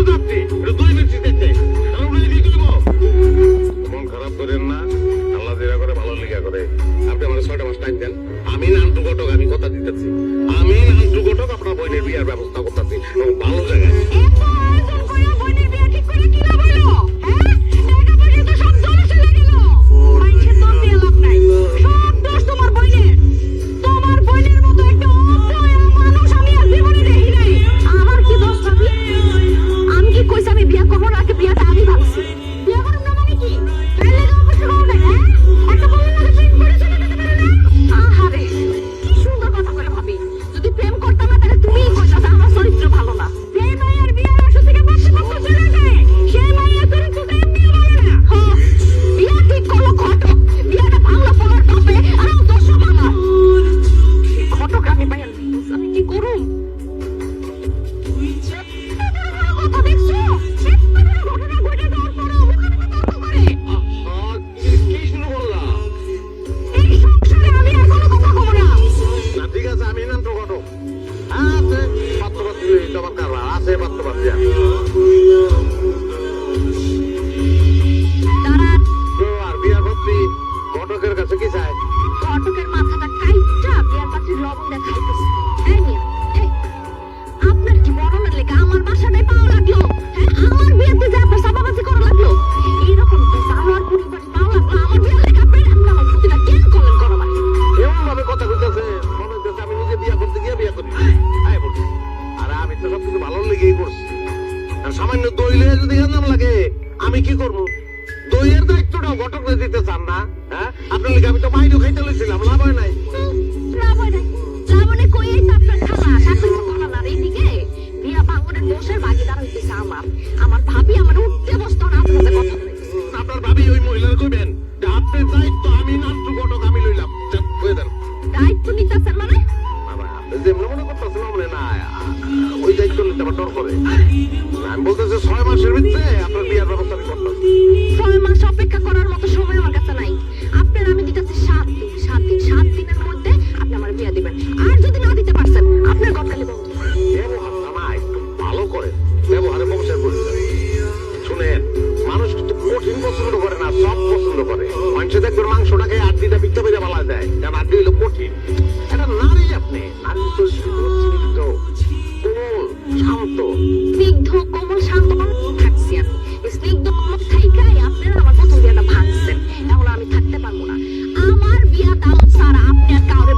যাচ্ছি, একটু দই মিষ্টি দেখতে। আমি বলি কি করবো? মন খারাপ করেন না, আল্লাহ যেটা করে ভালো লেখা করে। আপনি আমার 6টা মাস টাইম দেন, আমি নান্টু ঘটক, আমি কথা দিতেছি, আমি নান্টু ঘটক আপনার বোনের বিয়ার ব্যবস্থা করতেছি ভালো জায়গায়। সামান্য দইলে যদি নাম লাগে আমি কি করবো? দইয়ের দায়িত্বটাও ঘটক দিতে চান না? হ্যাঁ, আপনার লিখে আমি তো মাইরও খাইতে লইছিলাম, লাভ হয় নাই। আপনার ভাবি ওই মহিলার কইবেন আপনার দায়িত্ব আমি নান্টু ঘটক আমি লইলাম, দায়িত্ব নিতেছেন মানে? যে মনে করতেছিল মনে না ওই দায়িত্ব নিতে আমার ডর করে। আমি বলতেছি 6 মাসের ভিতরে আপনার বিয়ার ব্যবস্থা আমি করতেছি। 6 মাস অপেক্ষা করার মতো সময় আমার কাছে নাই। আপনার আমি দিতেছি 7 দিন, 7 দিনের মধ্যে আপনি আমার বিয়া দিবেন। আর যদি না দিতে পারছেন আপনার গটকালি বন্ধ। ব্যবহার না একটু ভালো করে, ব্যবহারে বংশের পরিচয়। শুনেন, মানুষ কিন্তু কঠিন পছন্দ করে না, সব পছন্দ করে। মানুষ দেখবেন মাংসটাকে আড্ডিটা পিঠা পেরে বলা যায়, কারণ আড্ডি হলো কঠিন। এটা নারী, আপনি নারী তো স্নিগ্ধ, কোমল, শান্ত। স্নিগ্ধ, কোমল, শান্ত মানুষ থাকছি আমি। স্নিগ্ধ কোমল থাইকাই আপনারা আমার প্রথম বিয়াটা ভাঙছেন। এখন আমি থাকতে পারবো না। আমার বিয়া দাও স্যার, আপনি আর কাউরে